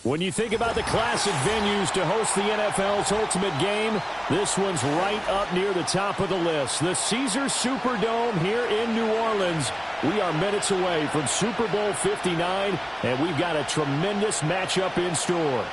When you think about the classic venues to host the NFL's ultimate game, this one's right up near the top of the list. The Caesars Superdome here in New Orleans. We are minutes away from Super Bowl 59, and we've got a tremendous matchup in store.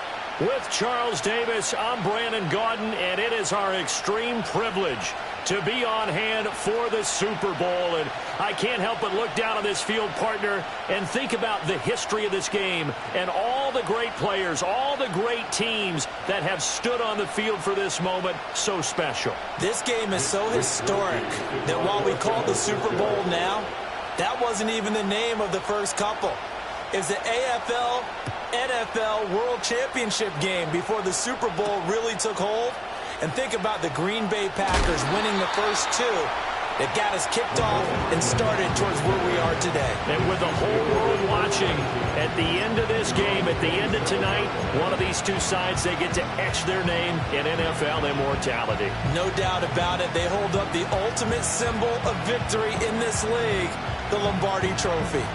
With Charles Davis, I'm Brandon Gaudin, and it is our extreme privilege to be on hand for the Super Bowl. And I can't help but look down on this field, partner, and think about the history of this game and all the great players, all the great teams that have stood on the field for this moment. So special. This game is so historic that while we call it the Super Bowl now, that wasn't even the name of the first couple. It's the AFL NFL World Championship game before the Super Bowl really took hold. And think about the Green Bay Packers winning the first two that got us kicked off and started towards where we are today. And with the whole world watching, at the end of this game, at the end of tonight, one of these two sides, they get to etch their name in NFL immortality. No doubt about it. They hold up the ultimate symbol of victory in this league, the Lombardi Trophy.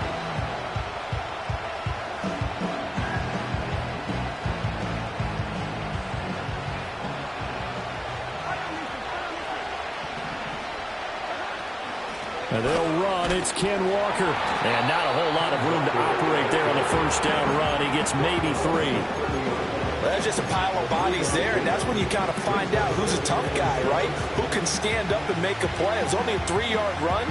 And they'll run. It's Ken Walker. And not a whole lot of room to operate there on the first down run. He gets maybe 3. Well, there's just a pile of bodies there, and that's when you kind of find out who's a tough guy, right? Who can stand up and make a play. It was only a 3-yard run,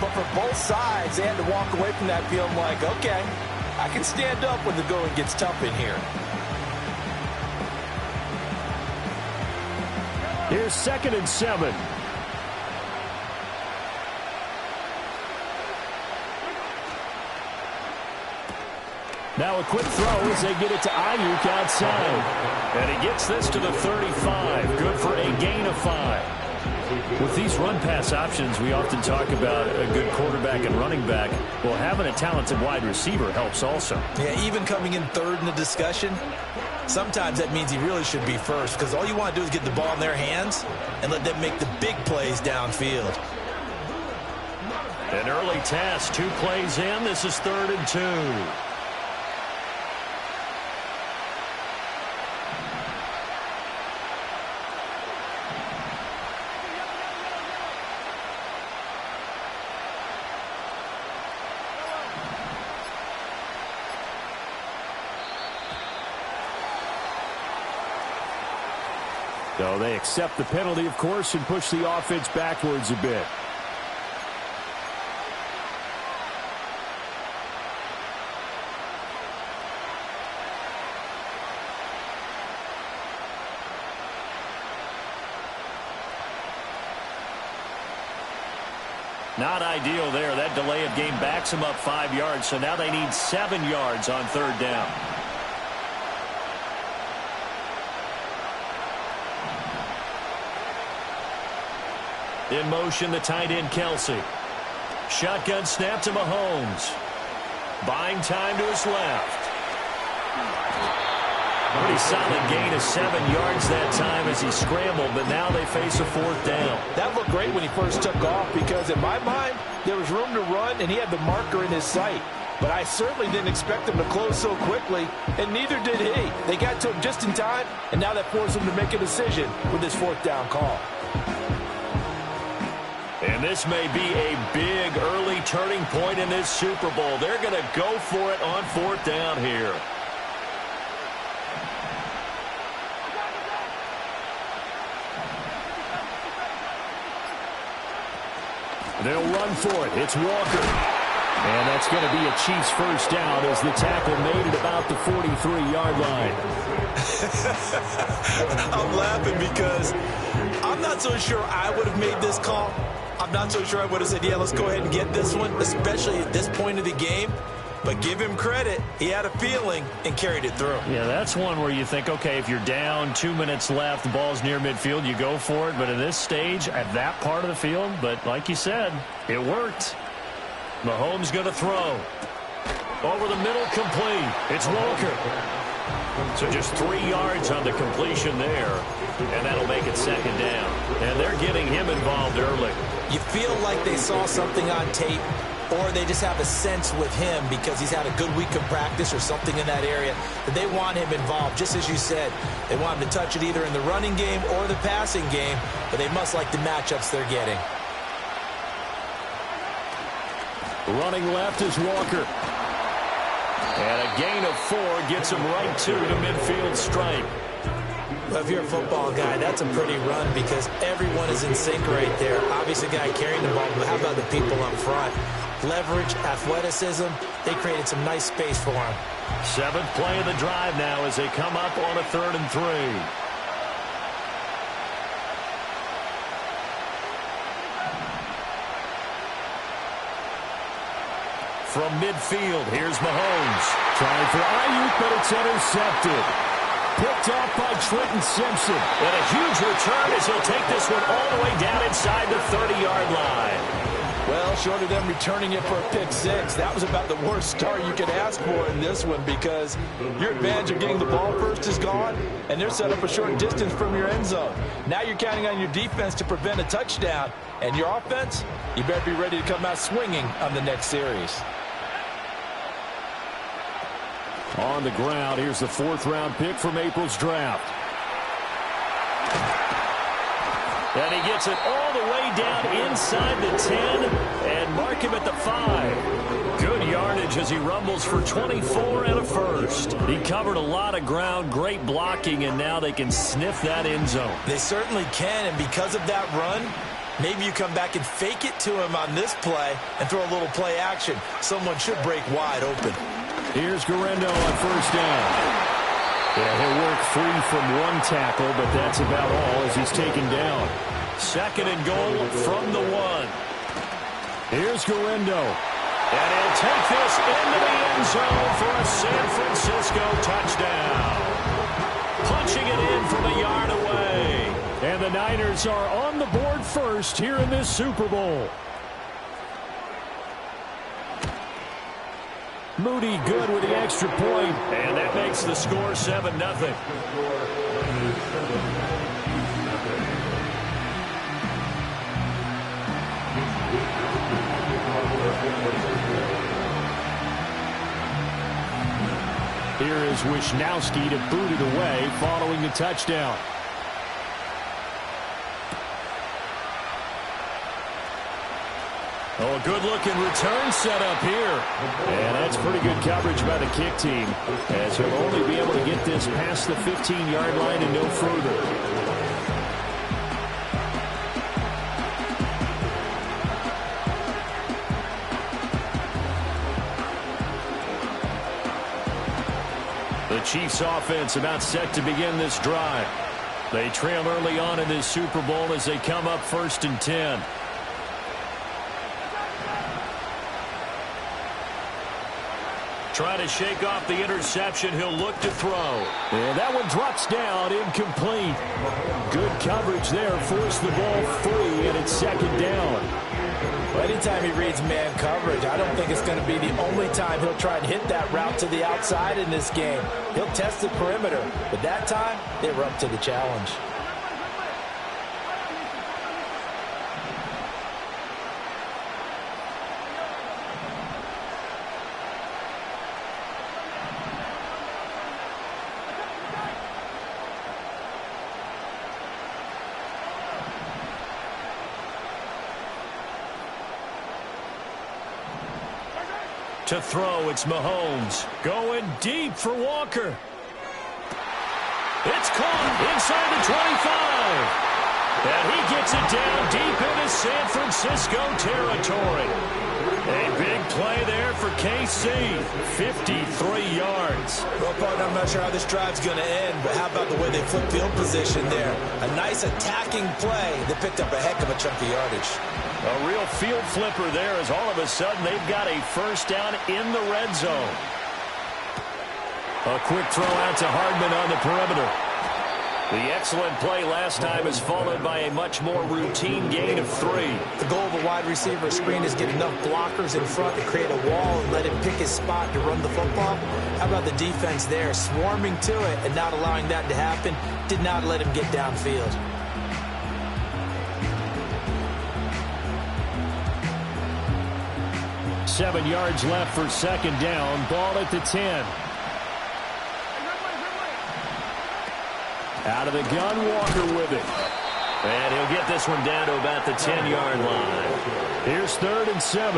but for both sides, they had to walk away from that feeling like, okay, I can stand up when the going gets tough in here. Here's 2nd and 7. Now a quick throw as they get it to Ayuk outside. And he gets this to the 35. Good for a gain of 5. With these run-pass options, we often talk about a good quarterback and running back. Well, having a talented wide receiver helps also. Yeah, even coming in third in the discussion, sometimes that means he really should be first, because all you want to do is get the ball in their hands and let them make the big plays downfield. An early task, 2 plays in. This is 3rd and 2. So they accept the penalty, of course, and push the offense backwards a bit. Not ideal there. That delay of game backs them up 5 yards, so now they need 7 yards on 3rd down. In motion, the tight end, Kelsey. Shotgun snap to Mahomes. Buying time to his left. Pretty solid gain of 7 yards that time as he scrambled, but now they face a 4th down. That looked great when he first took off because, in my mind, there was room to run, and he had the marker in his sight. But I certainly didn't expect him to close so quickly, and neither did he. They got to him just in time, and now that forced him to make a decision with his 4th down call. And this may be a big early turning point in this Super Bowl. They're going to go for it on 4th down here. They'll run for it. It's Walker. And that's going to be a Chiefs first down as the tackle made at about the 43-yard line. I'm laughing because I'm not so sure I would have made this call. I'm not so sure I would have said, yeah, let's go ahead and get this one, especially at this point of the game. But give him credit. He had a feeling and carried it through. Yeah, that's one where you think, okay, if you're down, 2 minutes left, the ball's near midfield, you go for it. But at this stage, at that part of the field, but like you said, it worked. Mahomes going to throw. Over the middle, complete. It's Walker. So just 3 yards on the completion there. And that'll make it 2nd down. And they're getting him involved early. You feel like they saw something on tape or they just have a sense with him because he's had a good week of practice or something in that area that they want him involved. Just as you said, they want him to touch it either in the running game or the passing game, but they must like the matchups they're getting. Running left is Walker. And a gain of 4 gets him right to the midfield stripe. Well, if you're a football guy, that's a pretty run because everyone is in sync right there. Obviously, the guy carrying the ball, but how about the people up front? Leverage, athleticism, they created some nice space for him. 7th play of the drive now as they come up on a 3rd and 3. From midfield, here's Mahomes. Trying for Ayuk, but it's intercepted. Picked off by Trenton Simpson. And a huge return as he'll take this one all the way down inside the 30-yard line. Well, short of them returning it for a pick 6, that was about the worst start you could ask for in this one because your advantage of getting the ball first is gone, and they're set up a short distance from your end zone. Now you're counting on your defense to prevent a touchdown, and your offense, you better be ready to come out swinging on the next series. On the ground, here's the 4th-round pick from April's draft. And he gets it all the way down inside the 10 and mark him at the 5. Good yardage as he rumbles for 24 and a first. He covered a lot of ground, great blocking, and now they can sniff that end zone. They certainly can, and because of that run, maybe you come back and fake it to him on this play and throw a little play action. Someone should break wide open. Here's Guerrero on 1st down. Yeah, he'll work free from one tackle, but that's about all as he's taken down. 2nd and goal from the 1. Here's Guerrero. And he'll take this into the end zone for a San Francisco touchdown. Punching it in from a yard away. And the Niners are on the board first here in this Super Bowl. Moody good with the extra point, and that makes the score 7-0. Here is Wisnowski to boot it away following the touchdown. Oh, a good-looking return set up here. And that's pretty good coverage by the kick team, as he'll only be able to get this past the 15-yard line and no further. The Chiefs' offense about set to begin this drive. They trail early on in this Super Bowl as they come up 1st and 10. Trying to shake off the interception. He'll look to throw. And that one drops down, incomplete. Good coverage there. Forced the ball free, and it's 2nd down. Well, anytime he reads man coverage, I don't think it's going to be the only time he'll try and hit that route to the outside in this game. He'll test the perimeter, but that time, they were up to the challenge. To throw, it's Mahomes. Going deep for Walker. It's caught inside the 25. And he gets it down deep into San Francisco territory. A big play there for KC. 53 yards. Well, partner, I'm not sure how this drive's going to end, but how about the way they flip field position there? A nice attacking play that picked up a heck of a chunk of yardage. A real field flipper there as all of a sudden they've got a 1st down in the red zone. A quick throw out to Hardman on the perimeter. The excellent play last time is followed by a much more routine gain of 3. The goal of a wide receiver screen is get enough blockers in front to create a wall and let him pick his spot to run the football. How about the defense there, swarming to it and not allowing that to happen? Did not let him get downfield. 7 yards left for second down. Ball at the 10. Out of the gun, Walker with it. And he'll get this one down to about the 10-yard line. Here's 3rd and 7.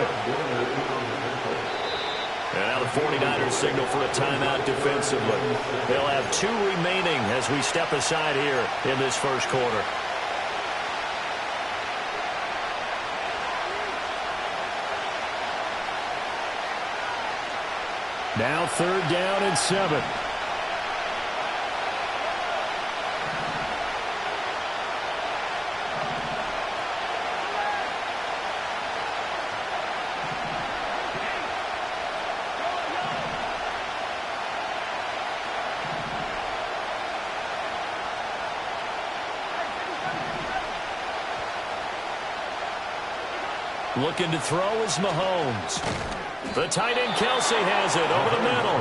And now the 49ers signal for a timeout defensively. They'll have 2 remaining as we step aside here in this first quarter. Now 3rd down and 7. Looking to throw is Mahomes. The tight end Kelsey has it over the middle.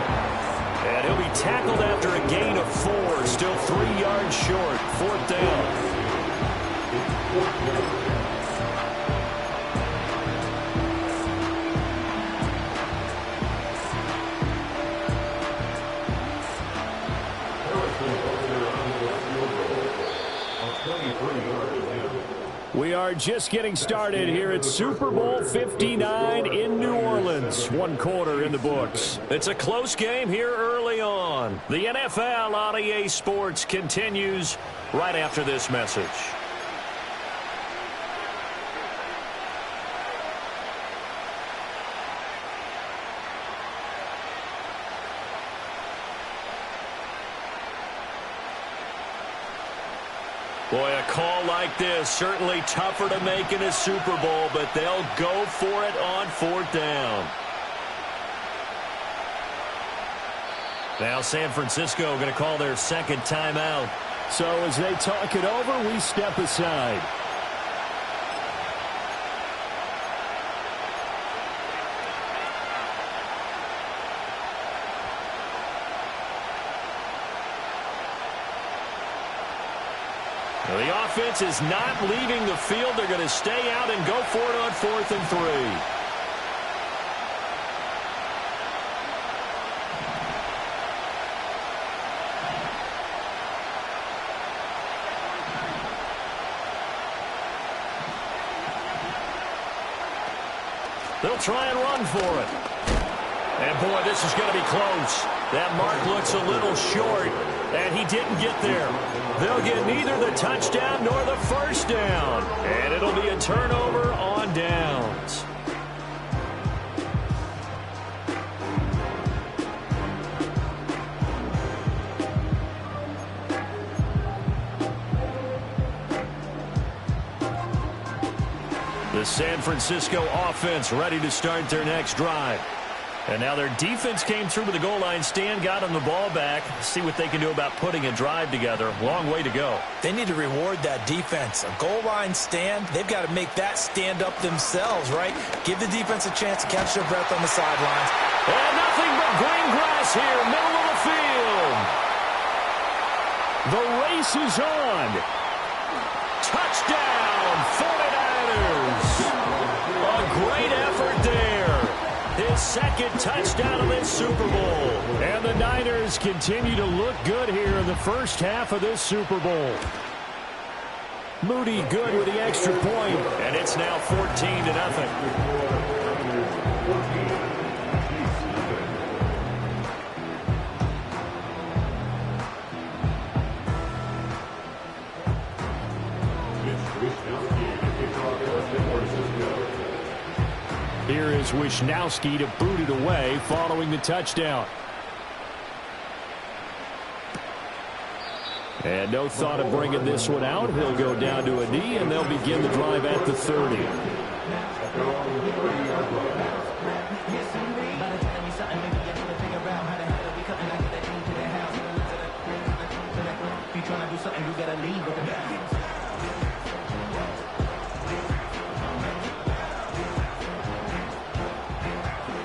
And he'll be tackled after a gain of 4. Still 3 yards short. 4th down. We are just getting started here at Super Bowl 59 in New Orleans. 1 quarter in the books. It's a close game here early on. The NFL on EA Sports continues right after this message. Boy, a call like this, certainly tougher to make in a Super Bowl, but they'll go for it on 4th down. Now San Francisco going to call their 2nd timeout. So as they talk it over, we step aside. The offense is not leaving the field. They're going to stay out and go for it on 4th and 3. They'll try and run for it. And, boy, this is going to be close. That mark looks a little short, and he didn't get there. They'll get neither the touchdown nor the first down. And it'll be a turnover on downs. The San Francisco offense ready to start their next drive. And now their defense came through with the goal line stand, got them the ball back. See what they can do about putting a drive together. Long way to go. They need to reward that defense. A goal line stand, they've got to make that stand up themselves, right? Give the defense a chance to catch their breath on the sidelines. And nothing but green grass here, middle of the field. The race is on. Touchdown, 49ers. A great effort there. His 2nd touchdown of this Super Bowl. And the Niners continue to look good here in the first half of this Super Bowl. Moody good with the extra point. And it's now 14-0. Here is Wisnowski to boot it away following the touchdown. And no thought of bringing this one out. He'll go down to a knee, and they'll begin the drive at the 30.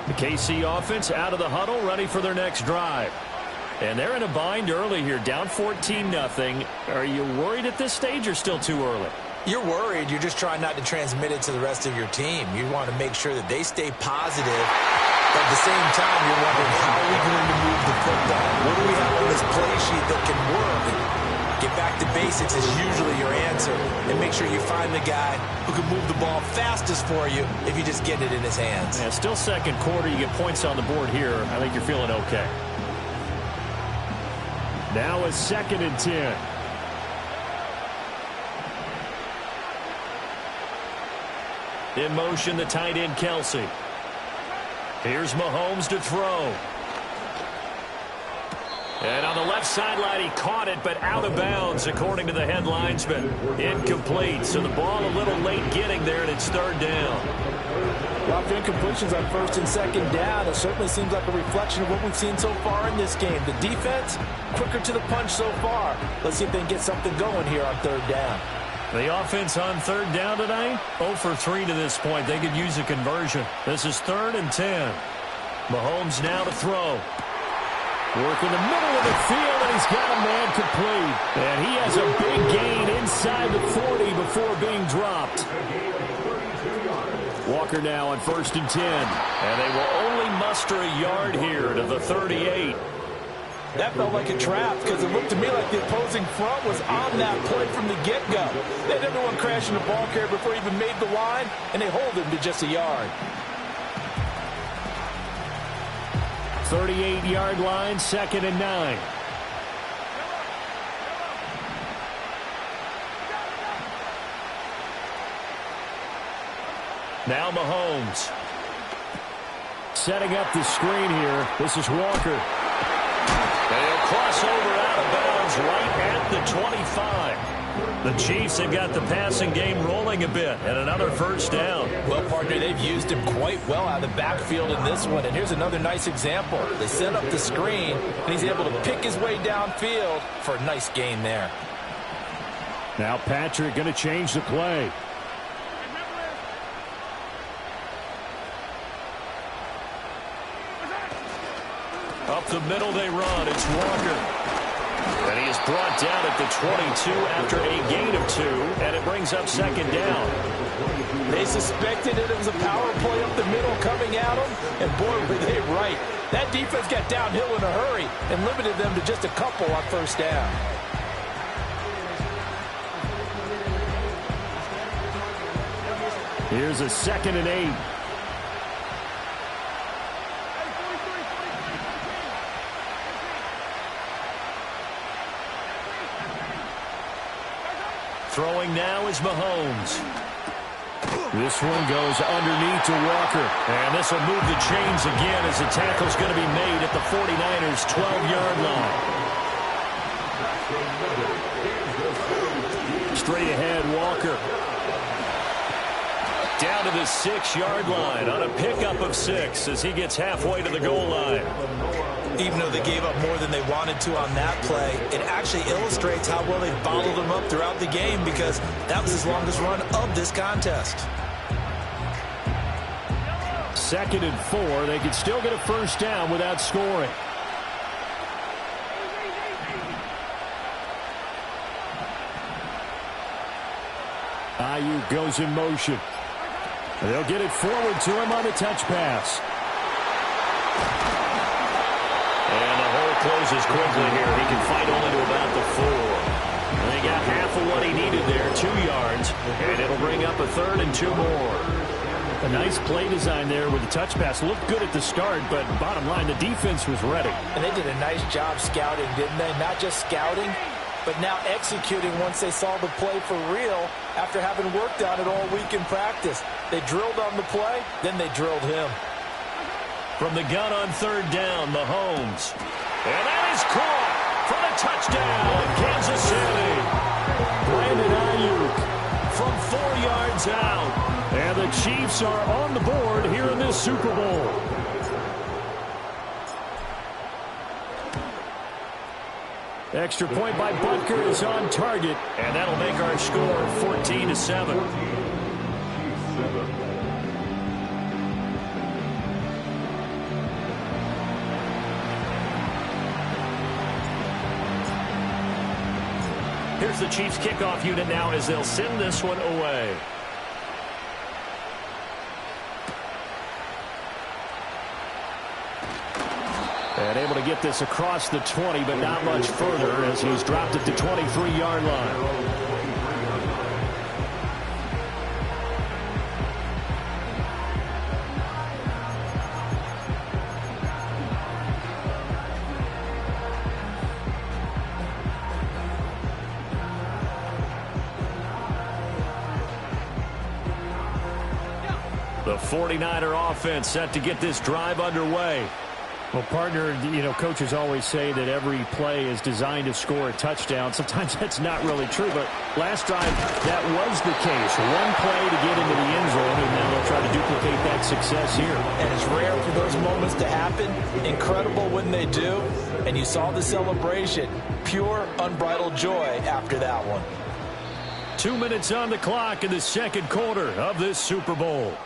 The KC offense out of the huddle, ready for their next drive. And they're in a bind early here, down 14-0. Are you worried at this stage or still too early? You're worried. You're just trying not to transmit it to the rest of your team. You want to make sure that they stay positive. But at the same time, you're wondering, how are we going to move the football? What do we have on this play sheet that can work? Get back to basics is usually your answer. And make sure you find the guy who can move the ball fastest for you if you just get it in his hands. Yeah, still second quarter. You get points on the board here. I think you're feeling okay. Now a 2nd and 10. In motion, the tight end, Kelsey. Here's Mahomes to throw. And on the left sideline, he caught it, but out of bounds, according to the head linesman. Incomplete. So the ball a little late getting there, and it's 3rd down. A lot of incompletions on 1st and 2nd down. It certainly seems like a reflection of what we've seen so far in this game. The defense, quicker to the punch so far. Let's see if they can get something going here on 3rd down. The offense on 3rd down tonight, 0 for 3 to this point. They could use a conversion. This is 3rd and 10. Mahomes now to throw. Work in the middle of the field, and he's got a man complete. And he has a big gain inside the 40 before being dropped. Walker now on 1st and 10. And they will only muster a yard here to the 38. That felt like a trap because it looked to me like the opposing front was on that play from the get-go. They had everyone crashing the ball carrier before he even made the line, and they hold him to just a yard. 38-yard line, 2nd and 9. Now Mahomes. Setting up the screen here. This is Walker. They'll cross over out of bounds right at the 25. The Chiefs have got the passing game rolling a bit, and another 1st down. Well, partner, they've used him quite well out of the backfield in this one, and here's another nice example. They set up the screen, and he's able to pick his way downfield for a nice gain there. Now Patrick going to change the play. Up the middle they run. It's Walker. And he is brought down at the 22 after a gain of 2, and it brings up 2nd down. They suspected it was a power play up the middle coming at them, and boy, were they right. That defense got downhill in a hurry and limited them to just a couple on 1st down. Here's a 2nd and 8. Throwing now is Mahomes. This one goes underneath to Walker. And this will move the chains again as the tackle's going to be made at the 49ers' 12-yard line. Straight ahead, Walker. Down to the 6-yard line on a pickup of 6 as he gets halfway to the goal line. Even though they gave up more than they wanted to on that play, it actually illustrates how well they bottled them up throughout the game because that was his longest run of this contest. 2nd and 4. They could still get a 1st down without scoring. Ayuk goes in motion. They'll get it forward to him on the touch pass. And the hole closes quickly here. He can fight only to about the 4. And they got half of what he needed there, 2 yards. And it'll bring up a 3rd and 2 more. A nice play design there with the touch pass. Looked good at the start, but bottom line, the defense was ready. And they did a nice job scouting, didn't they? Not just scouting, but now executing once they saw the play for real after having worked on it all week in practice. They drilled on the play, then they drilled him. From the gun on 3rd down, Mahomes. And that is caught for the touchdown, Kansas City. Brandon Ayuk from 4 yards out. And the Chiefs are on the board here in this Super Bowl. Extra point by Butker is on target. And that'll make our score 14-7. Here's the Chiefs kickoff unit now as they'll send this one away. And able to get this across the 20, but not much further as he's dropped it to 23-yard line. The 49er offense set to get this drive underway. Well, partner, coaches always say that every play is designed to score a touchdown. Sometimes that's not really true, but last drive that was the case. One play to get into the end zone, and now they'll try to duplicate that success here. And it's rare for those moments to happen. Incredible when they do. And you saw the celebration. Pure, unbridled joy after that one. 2 minutes on the clock in the second quarter of this Super Bowl.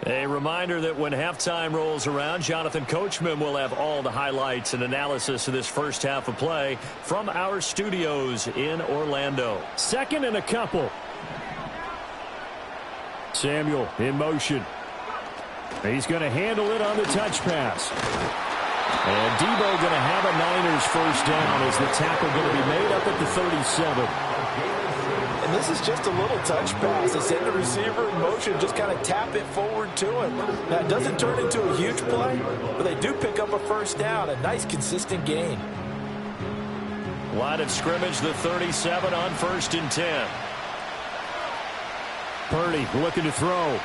A reminder that when halftime rolls around, Jonathan Coachman will have all the highlights and analysis of this first half of play from our studios in Orlando. Second and a couple. Samuel in motion. He's going to handle it on the touch pass. And Debo going to have a Niners first down as the tackle going to be made up at the 37. And this is just a little touch pass. They send the receiver in motion, just kind of tap it forward to him. Now, it doesn't turn into a huge play, but they do pick up a first down, a nice, consistent gain. Line of scrimmage, the 37 on 1st and 10. Purdy looking to throw.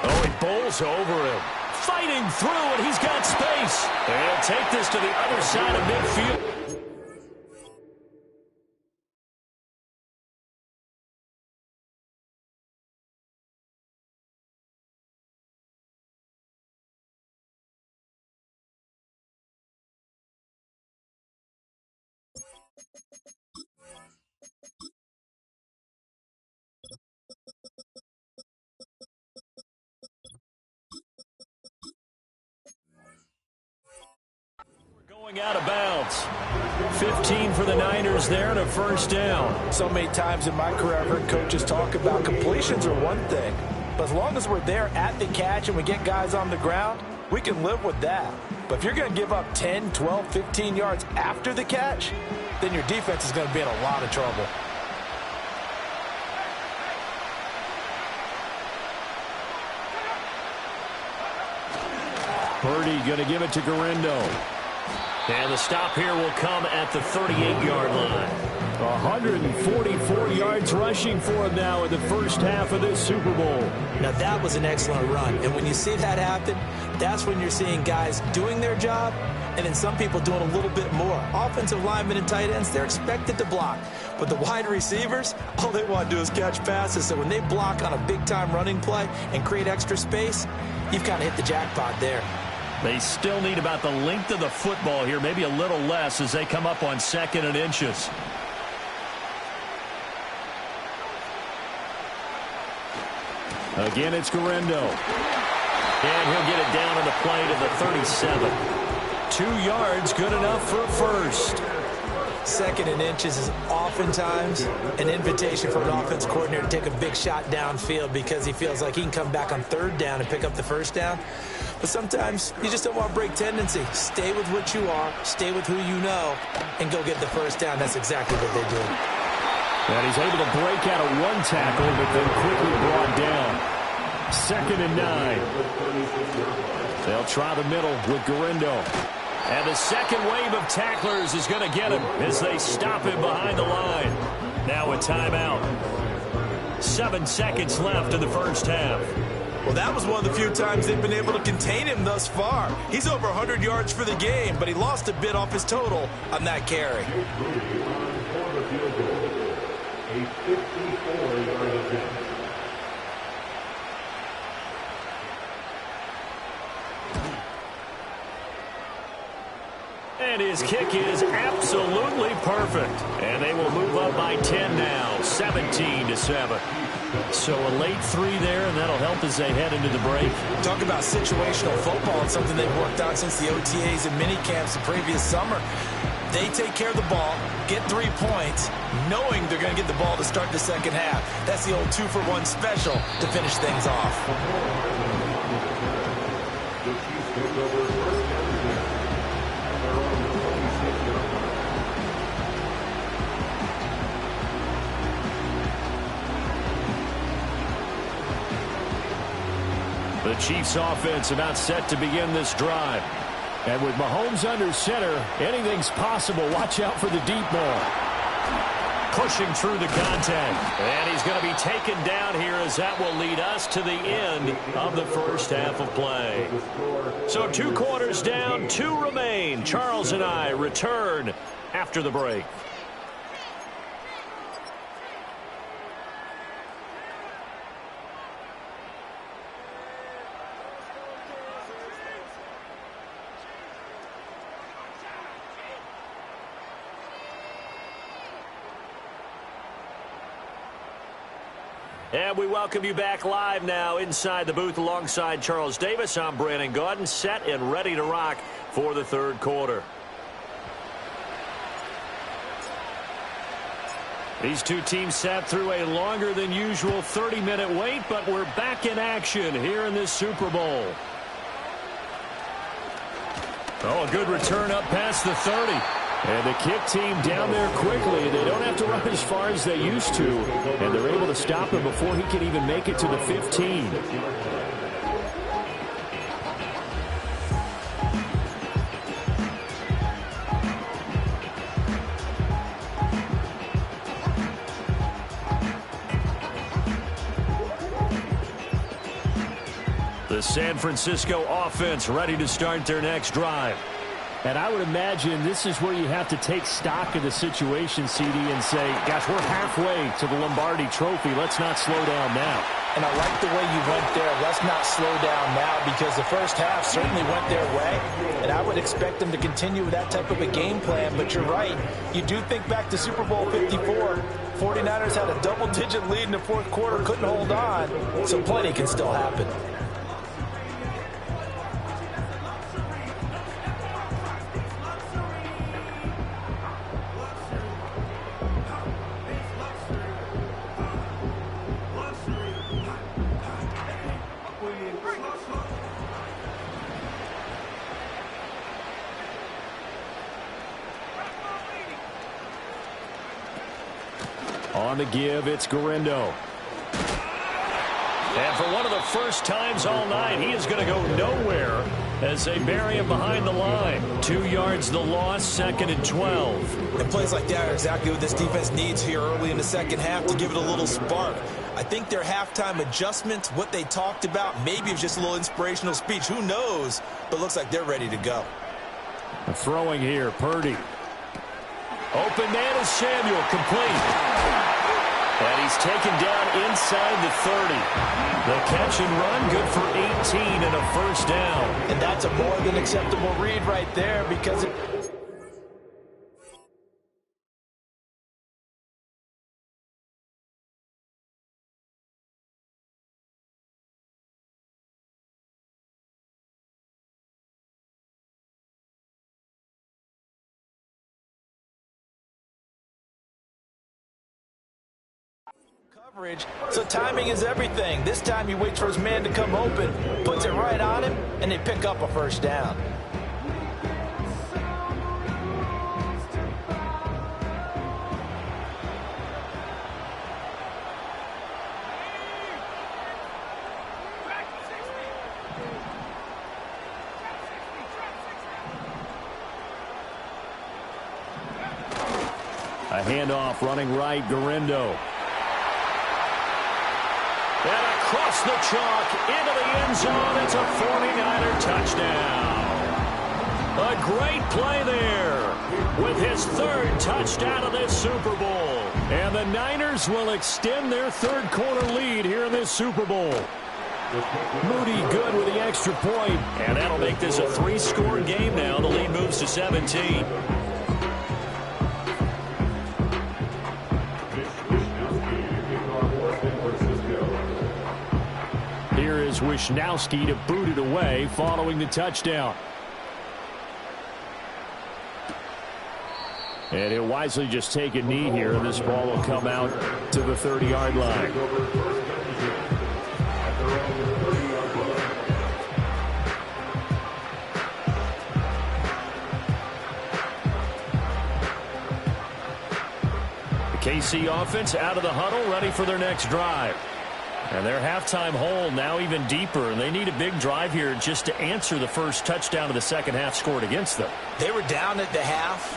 Oh, he bowls over him. Fighting through, and he's got space. And take this to the other side of midfield. Going out of bounds. 15 for the Niners there and a first down. So many times in my career I've heard coaches talk about completions are one thing, but as long as we're there at the catch and we get guys on the ground, we can live with that. But if you're going to give up 10, 12, 15 yards after the catch, then your defense is going to be in a lot of trouble. Purdy going to give it to Garindo. And the stop here will come at the 38-yard line. 144 yards rushing for him now in the first half of this Super Bowl. Now, that was an excellent run. And when you see that happen, that's when you're seeing guys doing their job and then some people doing a little bit more. Offensive linemen and tight ends, they're expected to block. But the wide receivers, all they want to do is catch passes. So when they block on a big-time running play and create extra space, you've kind of hit the jackpot there. They still need about the length of the football here, maybe a little less as they come up on 2nd and inches. Again, it's Garindo. And he'll get it down on the play to the 37. 2 yards, good enough for a first. 2nd and inches is oftentimes an invitation for an offense coordinator to take a big shot downfield because he feels like he can come back on 3rd down and pick up the first down. But sometimes you just don't want to break tendency. Stay with what you are, stay with who you know, and go get the first down. That's exactly what they do. And he's able to break out of one tackle, but then quickly brought down. 2nd and 9. They'll try the middle with Garindo. And the second wave of tacklers is going to get him as they stop him behind the line. Now a timeout. 7 seconds left in the first half. Well, that was one of the few times they've been able to contain him thus far. He's over 100 yards for the game, but he lost a bit off his total on that carry. A 54-yard attempt. And his kick is absolutely perfect. And they will move up by 10 now, 17-7. So a late 3 there, and that'll help as they head into the break. Talk about situational football. It's something they've worked on since the OTAs and mini camps the previous summer. They take care of the ball, get 3 points, knowing they're going to get the ball to start the second half. That's the old 2-for-1 special to finish things off. The Chiefs offense about set to begin this drive. And with Mahomes under center, anything's possible. Watch out for the deep ball. Pushing through the contact. And he's going to be taken down here as that will lead us to the end of the first half of play. So 2 quarters down, 2 remain. Charles and I return after the break. And we welcome you back live now inside the booth alongside Charles Davis. I'm Brandon Gaudin, set and ready to rock for the third quarter. These two teams sat through a longer than usual 30-minute wait, but we're back in action here in this Super Bowl. Oh, a good return up past the 30. And the kick team down there quickly. They don't have to run as far as they used to. And they're able to stop him before he can even make it to the 15. The San Francisco offense ready to start their next drive. And I would imagine this is where you have to take stock of the situation, CD, and say, gosh, we're halfway to the Lombardi Trophy. Let's not slow down now. And I like the way you went there. Let's not slow down now, because the first half certainly went their way. And I would expect them to continue with that type of a game plan. But you're right. You do think back to Super Bowl 54. 49ers had a double-digit lead in the fourth quarter, couldn't hold on. So plenty can still happen. On the give, it's Guerendo. And for one of the first times all night, he is going to go nowhere as they bury him behind the line. 2 yards the loss, 2nd and 12. And plays like that are exactly what this defense needs here early in the second half to give it a little spark. I think their halftime adjustment, what they talked about, maybe it was just a little inspirational speech. Who knows? But looks like they're ready to go. Throwing here, Purdy. Open man is Samuel, complete. And he's taken down inside the 30. The catch and run, good for 18 and a first down. And that's a more than acceptable read right there, because it... coverage, so timing is everything. This time he waits for his man to come open, puts it right on him, and they pick up a first down. A handoff running right, Guerendo. And across the chalk into the end zone. It's a 49er touchdown. A great play there with his third touchdown of this Super Bowl. And the Niners will extend their third quarter lead here in this Super Bowl. Moody good with the extra point. And that'll make this a 3-score game now. The lead moves to 17. Here is Wisnowski to boot it away following the touchdown. And he'll wisely just take a knee here, and this ball will come out to the 30-yard line. The KC offense out of the huddle, ready for their next drive. And their halftime hole now even deeper, and they need a big drive here just to answer the first touchdown of the second half scored against them. They were down at the half.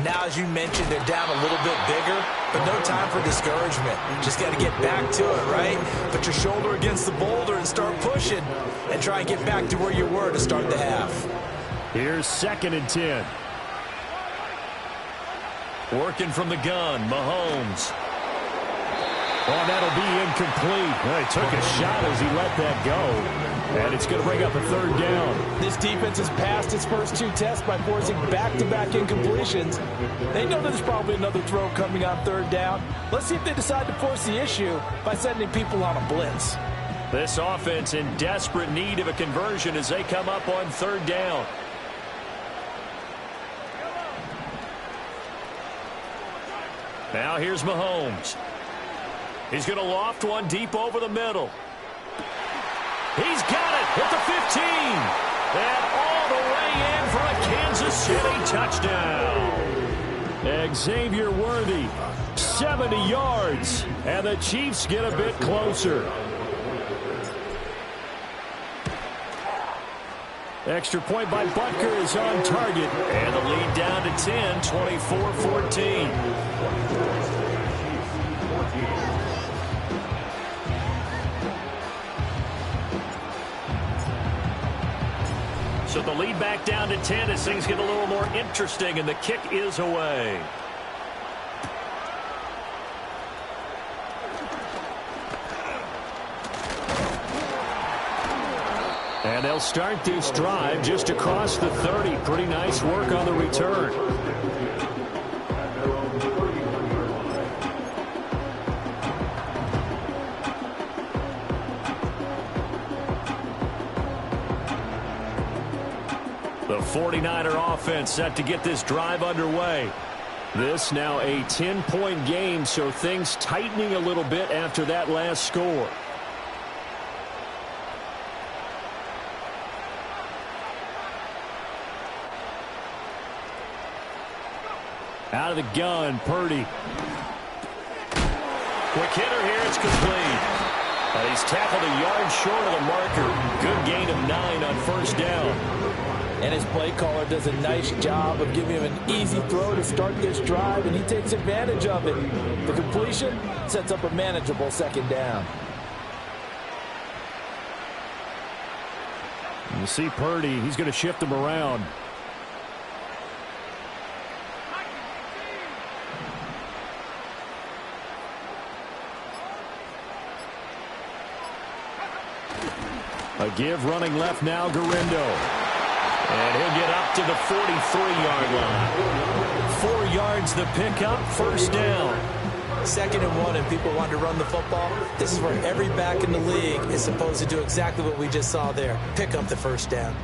Now, as you mentioned, they're down a little bit bigger, but no time for discouragement. Just got to get back to it, right? Put your shoulder against the boulder and start pushing and try and get back to where you were to start the half. Here's 2nd and 10. Working from the gun, Mahomes. Oh, that'll be incomplete. Well, he took a shot as he let that go. And it's going to bring up a 3rd down. This defense has passed its first 2 tests by forcing back-to-back incompletions. They know there's probably another throw coming on 3rd down. Let's see if they decide to force the issue by sending people on a blitz. This offense in desperate need of a conversion as they come up on 3rd down. Now here's Mahomes. He's going to loft one deep over the middle. He's got it at the 15. And all the way in for a Kansas City touchdown. Xavier Worthy, 70 yards. And the Chiefs get a bit closer. Extra point by Butker is on target. And the lead down to 10, 24-14. So the lead back down to 10 as things get a little more interesting, and the kick is away. And they'll start this drive just across the 30. Pretty nice work on the return. The 49er offense set to get this drive underway. This now a 10-point game, so things tightening a little bit after that last score. Out of the gun, Purdy. Quick hitter here, it's complete. He's tackled a yard short of the marker. Good gain of 9 on 1st down. And his play caller does a nice job of giving him an easy throw to start this drive, and he takes advantage of it. The completion sets up a manageable 2nd down. You see Purdy, he's going to shift him around. A give running left now, Garindo. And he'll get up to the 43-yard line. 4 yards the pickup, 1st down. 2nd and 1, and people want to run the football. This is where every back in the league is supposed to do exactly what we just saw there. Pick up the 1st down.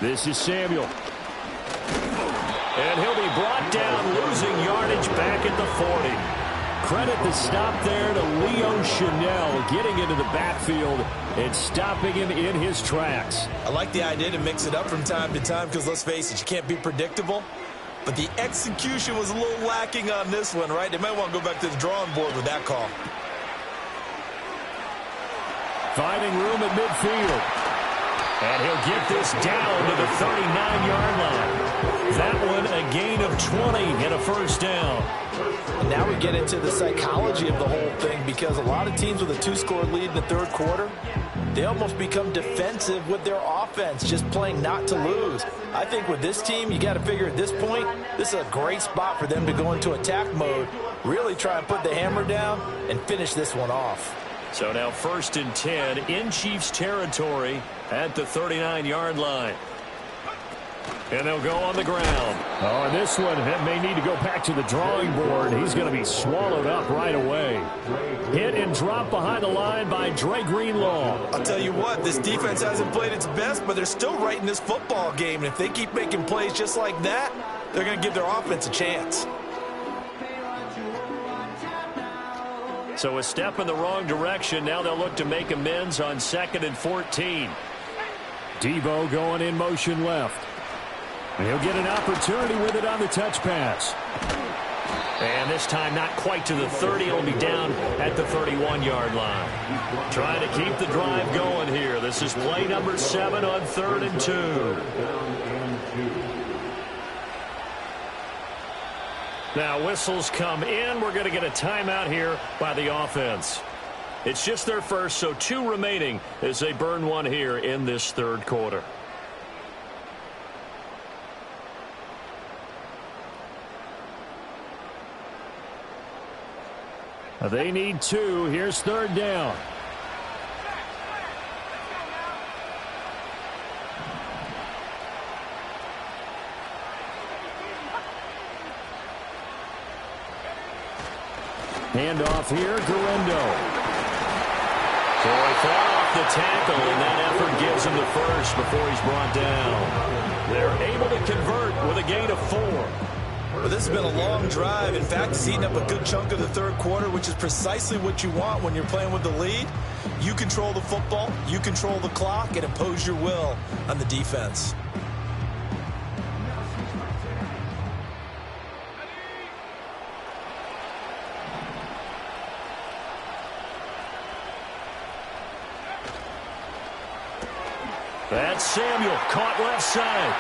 This is Samuel. And he'll be brought down, losing yardage back at the 40. Credit the stop there to Leo Chanel, getting into the backfield and stopping him in his tracks. I like the idea to mix it up from time to time because, let's face it, you can't be predictable. But the execution was a little lacking on this one, right? They might want to go back to the drawing board with that call. Finding room at midfield. And he'll get this down to the 39-yard line. That one a gain of 20 and a first down. And now we get into the psychology of the whole thing, because a lot of teams with a 2-score lead in the third quarter, they almost become defensive with their offense, just playing not to lose. I think with this team, you got to figure at this point, this is a great spot for them to go into attack mode, really try and put the hammer down and finish this one off. So now 1st and 10 in Chiefs territory at the 39-yard line. And they'll go on the ground. Oh, and this one may need to go back to the drawing board. He's going to be swallowed up right away. Hit and drop behind the line by Dre Greenlaw. I'll tell you what, this defense hasn't played its best, but they're still right in this football game. And if they keep making plays just like that, they're going to give their offense a chance. So a step in the wrong direction. Now they'll look to make amends on 2nd and 14. Debo going in motion left. And he'll get an opportunity with it on the touch pass. And this time not quite to the 30. It'll be down at the 31-yard line. Trying to keep the drive going here. This is play number 7 on 3rd and 2. Now whistles come in. We're going to get a timeout here by the offense. It's just their first, so 2 remaining as they burn one here in this third quarter. They need 2. Here's 3rd down. Handoff here, Guerrero. So he fought off the tackle, and that effort gives him the first before he's brought down. They're able to convert with a gain of 4. Well, this has been a long drive. In fact, it's eaten up a good chunk of the third quarter, which is precisely what you want when you're playing with the lead. You control the football, you control the clock, and impose your will on the defense. That's Samuel, caught left side.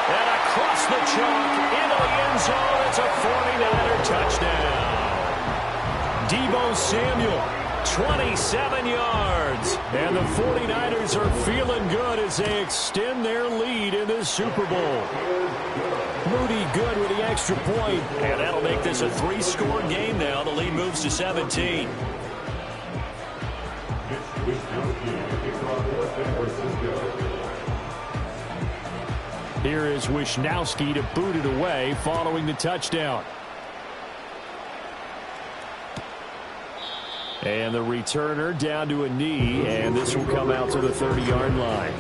And across the chalk, into the end zone, it's a 49er touchdown. Debo Samuel, 27 yards. And the 49ers are feeling good as they extend their lead in this Super Bowl. Moody good with the extra point. And that'll make this a 3-score game now. The lead moves to 17. Here is Wisnowski to boot it away following the touchdown. And the returner down to a knee, and this will come out to the 30-yard line.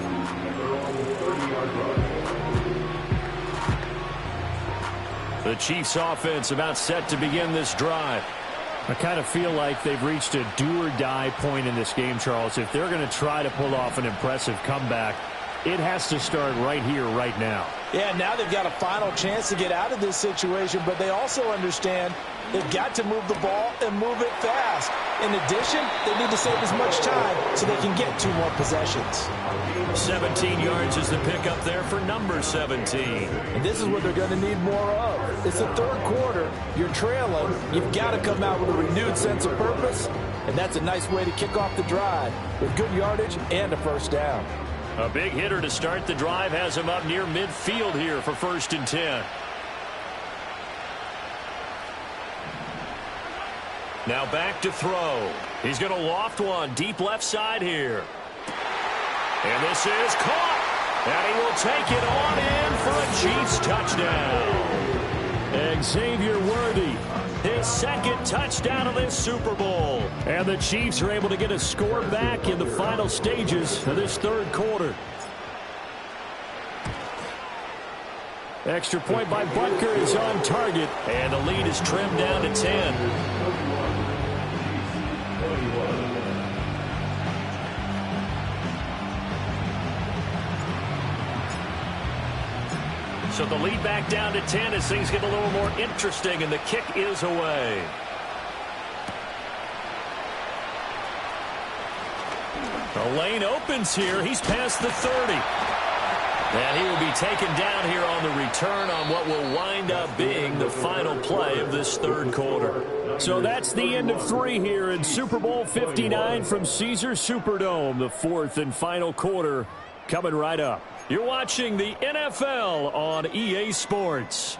The Chiefs offense about set to begin this drive. I kind of feel like they've reached a do-or-die point in this game, Charles. If they're going to try to pull off an impressive comeback, it has to start right here, right now. Yeah, now they've got a final chance to get out of this situation, but they also understand they've got to move the ball and move it fast. In addition, they need to save as much time so they can get 2 more possessions. 17 yards is the pickup there for number 17. And this is what they're going to need more of. It's the third quarter. You're trailing. You've got to come out with a renewed sense of purpose, and that's a nice way to kick off the drive with good yardage and a first down. A big hitter to start the drive has him up near midfield here for 1st and 10. Now back to throw. He's going to loft one deep left side here. And this is caught. And he will take it on in for a Chiefs touchdown. Xavier Worthy, His 2nd touchdown of this Super Bowl. and the Chiefs are able to get a score back in the final stages of this third quarter. Extra point by Butker is on target. And the lead is trimmed down to 10. So the lead back down to 10 as things get a little more interesting, and the kick is away. The lane opens here. He's past the 30. And he will be taken down here on the return on what will wind up being the final play of this third quarter. So that's the end of 3 here in Super Bowl 59 from Caesars Superdome. The fourth and final quarter coming right up. You're watching the NFL on EA Sports.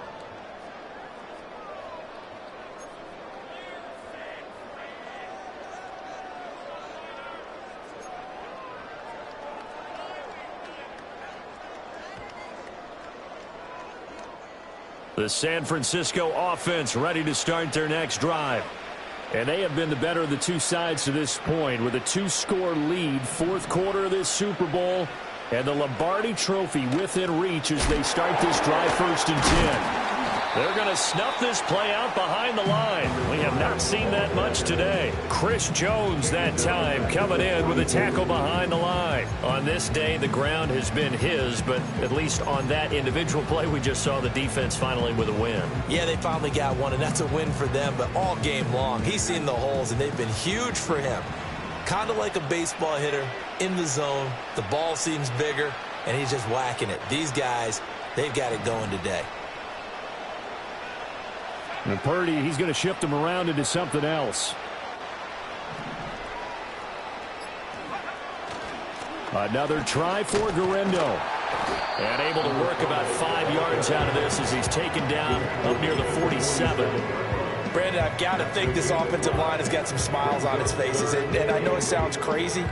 The San Francisco offense ready to start their next drive. And they have been the better of the two sides to this point with a 2-score lead, fourth quarter of this Super Bowl, and the Lombardi Trophy within reach as they start this drive 1st and 10. They're going to snuff this play out behind the line. We have not seen that much today. Chris Jones that time coming in with a tackle behind the line. On this day, the ground has been his, but at least on that individual play, we just saw the defense finally with a win. Yeah, they finally got one, and that's a win for them, but all game long, he's seen the holes, and they've been huge for him. Kind of like a baseball hitter in the zone. The ball seems bigger, and he's just whacking it. These guys, they've got it going today. And Purdy, he's going to shift him around into something else. Another try for Guerrero. And able to work about 5 yards out of this as he's taken down up near the 47. Brandon, I've got to think this offensive line has got some smiles on its faces. And I know it sounds crazy,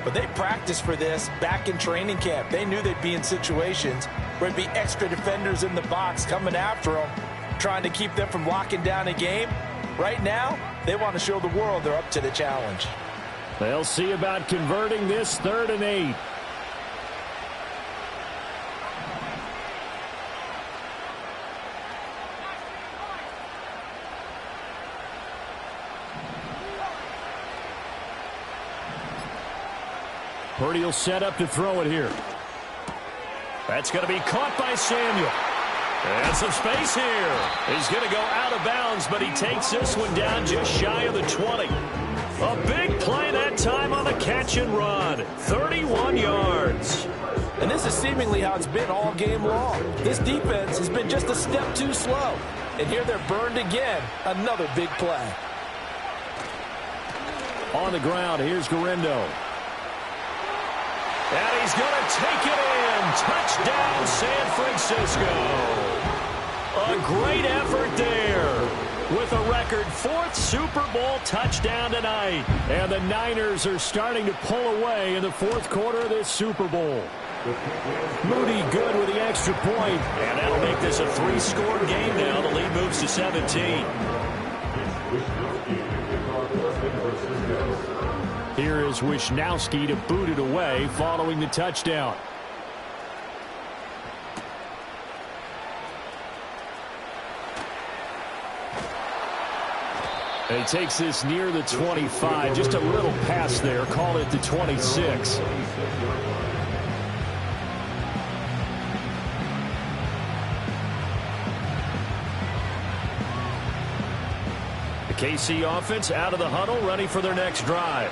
but they practiced for this back in training camp. They knew they'd be in situations where there'd be extra defenders in the box coming after them, trying to keep them from locking down a game. Right now, they want to show the world they're up to the challenge. They'll see about converting this 3rd and 8. Purdy will set up to throw it here. That's going to be caught by Samuel. And some space here. He's going to go out of bounds, but he takes this one down just shy of the 20. A big play that time on the catch and run. 31 yards. And this is seemingly how it's been all game long. This defense has been just a step too slow. And here they're burned again. Another big play. On the ground, here's Guerrero. And he's going to take it in. Touchdown, San Francisco. A great effort there with a record 4th Super Bowl touchdown tonight. And the Niners are starting to pull away in the 4th quarter of this Super Bowl. Moody good with the extra point. And that'll make this a 3-score game now. The lead moves to 17. Here is Wisnowski to boot it away following the touchdown. He takes this near the 25. Just a little pass there. Call it the 26. The KC offense out of the huddle, ready for their next drive.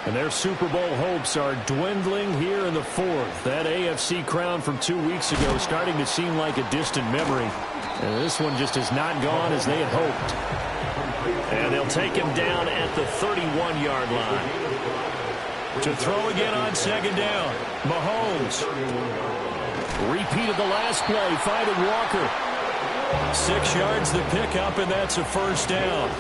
And their Super Bowl hopes are dwindling here in the 4th. That AFC crown from 2 weeks ago starting to seem like a distant memory. And this one just has not gone as they had hoped. And they'll take him down at the 31-yard line. To throw again on 2nd down. Mahomes. Repeat of the last play, finding Walker. 6 yards the pickup, and that's a 1st down.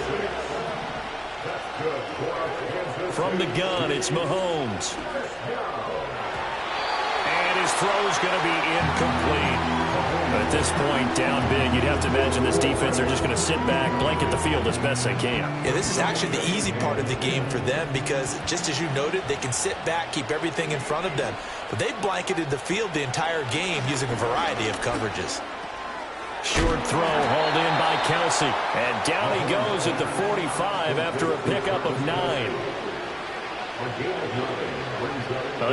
From the gun, it's Mahomes. And his throw is going to be incomplete. But at this point, down big, you'd have to imagine this defense are just going to sit back, blanket the field as best they can. Yeah, this is actually the easy part of the game for them because, just as you noted, they can sit back, keep everything in front of them. But they've blanketed the field the entire game using a variety of coverages. Short throw hauled in by Kelsey. And down he goes at the 45 after a pickup of 9.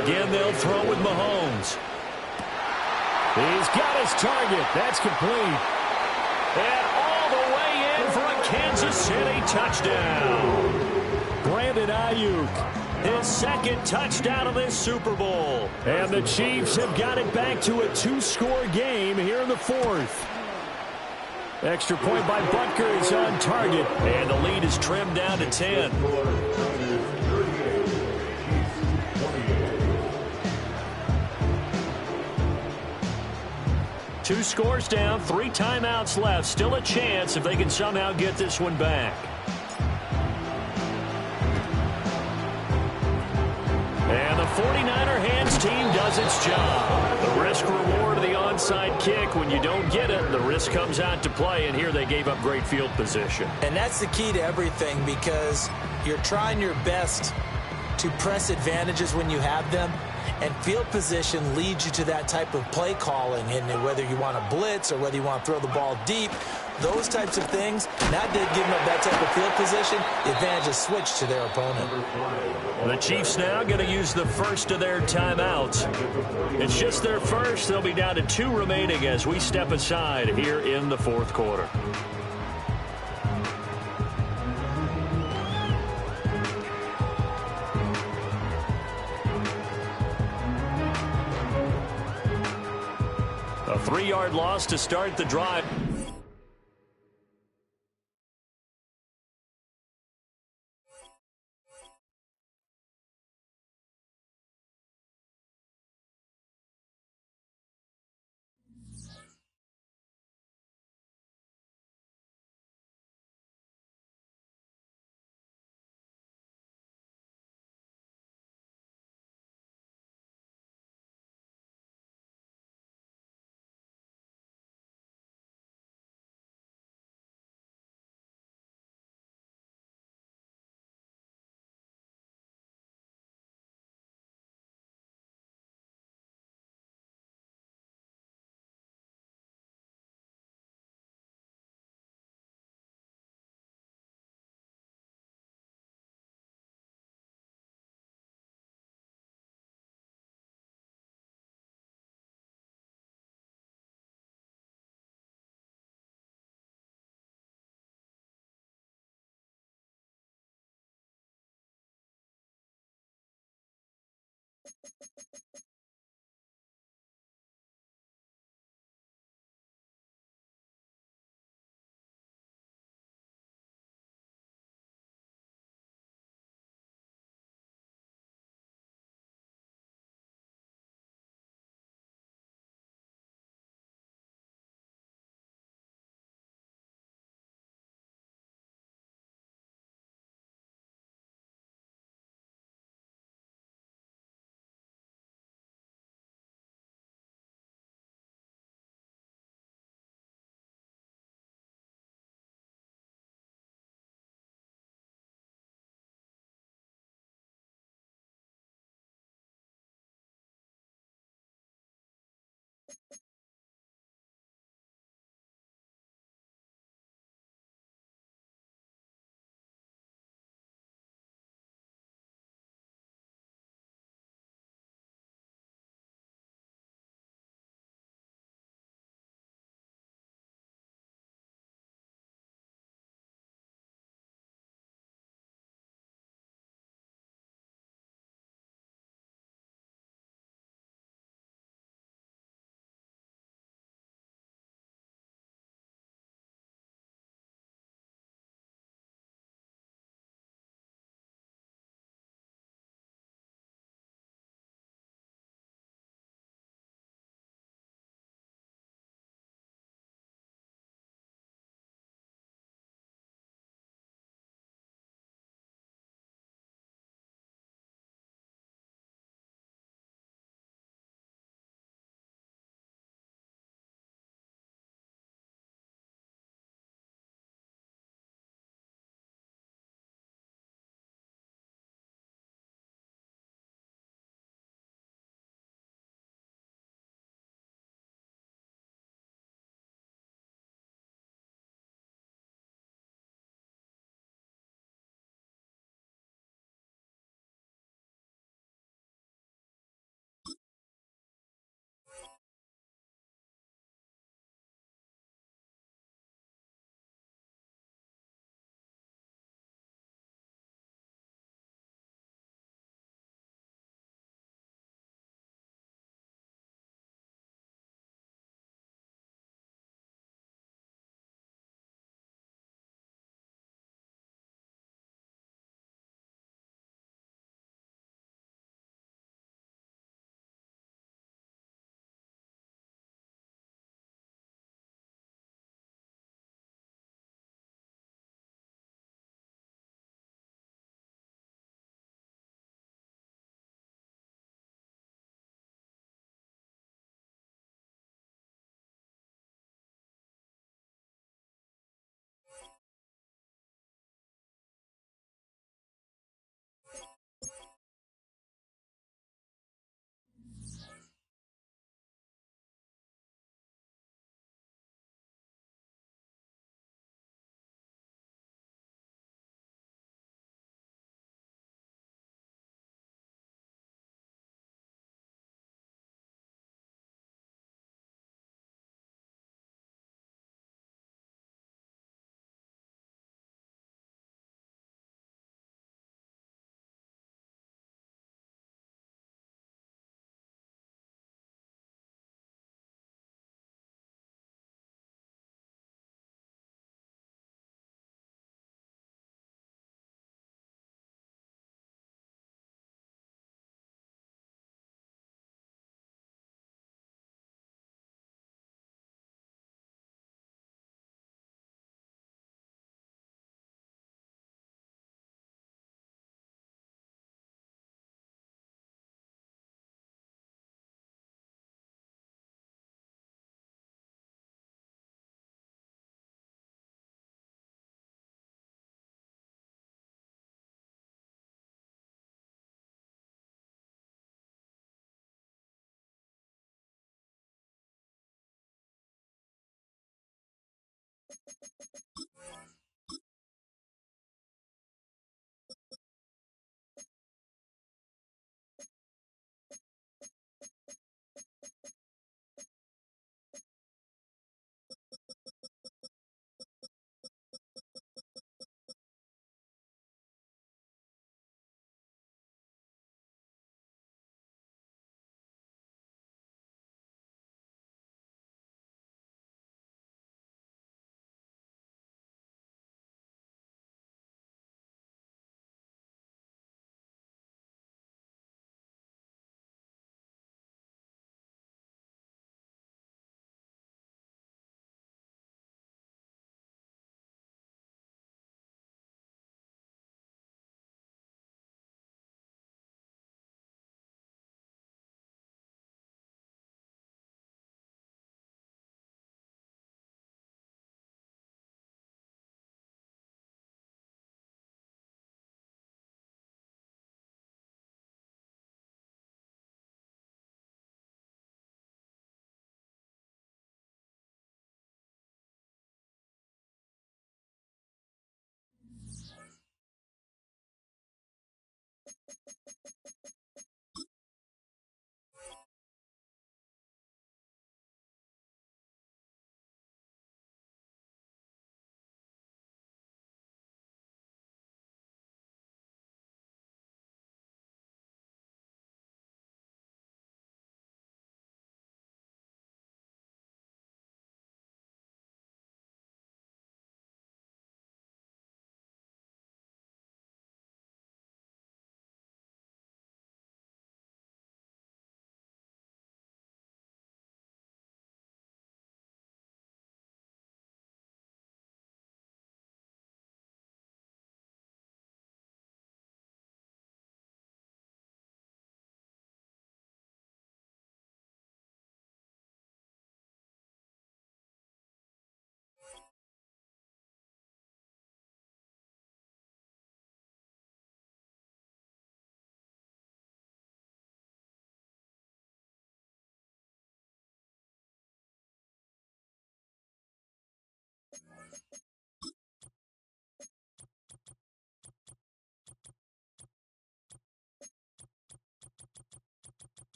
Again, they'll throw with Mahomes. He's got his target. That's complete. And all the way in for a Kansas City touchdown. Brandon Ayuk. His second touchdown of this Super Bowl. And the Chiefs have got it back to a 2-score game here in the fourth. Extra point by Butker is on target. And the lead is trimmed down to 10. Two scores down, 3 timeouts left. Still a chance if they can somehow get this one back. And the 49er hands team does its job. The risk-reward of the onside kick. When you don't get it, the risk comes out to play, and here they gave up great field position. And that's the key to everything, because you're trying your best to press advantages when you have them, and field position leads you to that type of play calling. And whether you want to blitz or whether you want to throw the ball deep, those types of things, not giving up that type of field position, the advantage is switched to their opponent. The Chiefs now going to use the first of their timeouts. It's just their first. They'll be down to 2 remaining as we step aside here in the fourth quarter. A 3-yard loss to start the drive.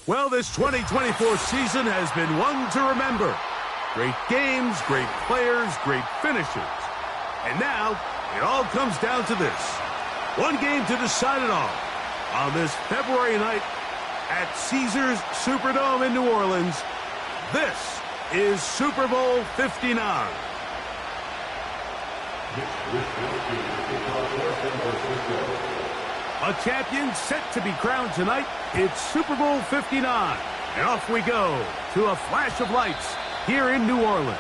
Well, this 2024 season has been one to remember. Great games, great players, great finishes. And now, it all comes down to this. One game to decide it all. On this February night at Caesars Superdome in New Orleans, this is Super Bowl 59. A champion set to be crowned tonight. It's Super Bowl 59. And off we go to a flash of lights here in New Orleans.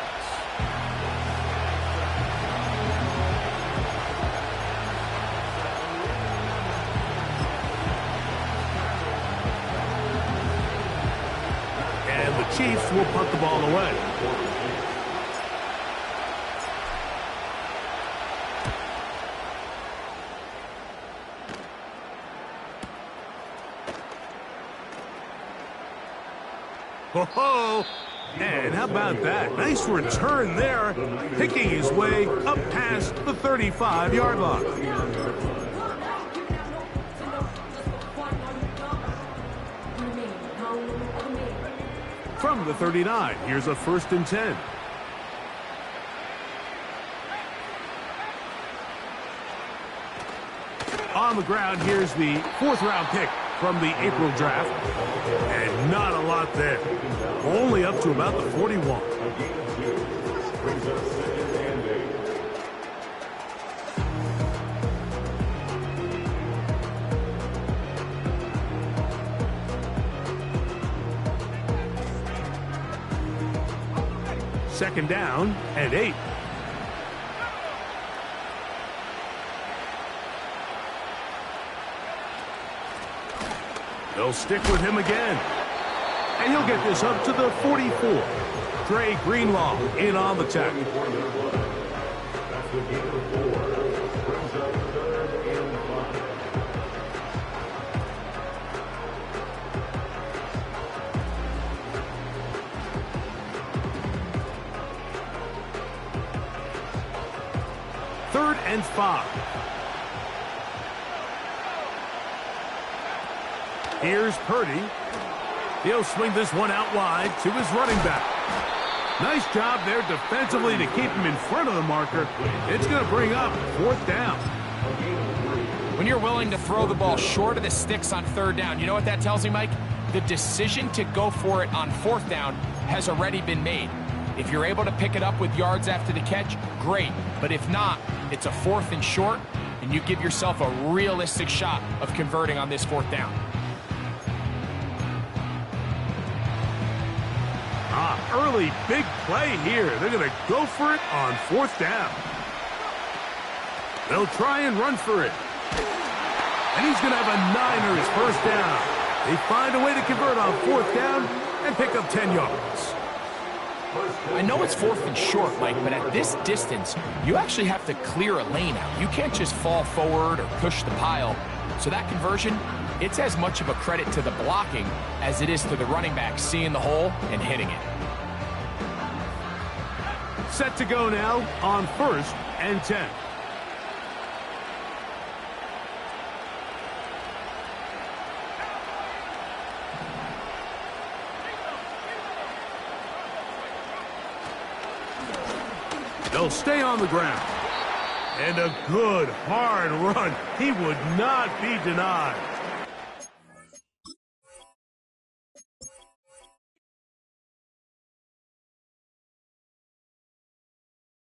And the Chiefs will punt the ball away. Oh, and how about that? Nice return there, picking his way up past the 35-yard line. From the 39, here's a 1st and 10. On the ground, here's the 4th-round pick from the April draft. And not a lot there. Only up to about the 41. Second down and 8. They'll stick with him again. And he'll get this up to the 44. Dre Greenlaw in on the tackle. That's the game of 4. Brings up 3rd and 5. Third and 5. Here's Purdy. He'll swing this one out wide to his running back. Nice job there defensively to keep him in front of the marker. It's going to bring up 4th down. When you're willing to throw the ball short of the sticks on 3rd down, you know what that tells me, Mike? The decision to go for it on 4th down has already been made. If you're able to pick it up with yards after the catch, great. But if not, it's a 4th and short, and you give yourself a realistic shot of converting on this 4th down. Early big play here. They're going to go for it on 4th down. They'll try and run for it. And he's going to have a Niners 1st down. They find a way to convert on 4th down and pick up 10 yards. I know it's 4th and short, Mike, but at this distance, you actually have to clear a lane out. You can't just fall forward or push the pile. So that conversion, it's as much of a credit to the blocking as it is to the running back seeing the hole and hitting it. Set to go now on 1st and 10. They'll stay on the ground. And a good, hard run. He would not be denied.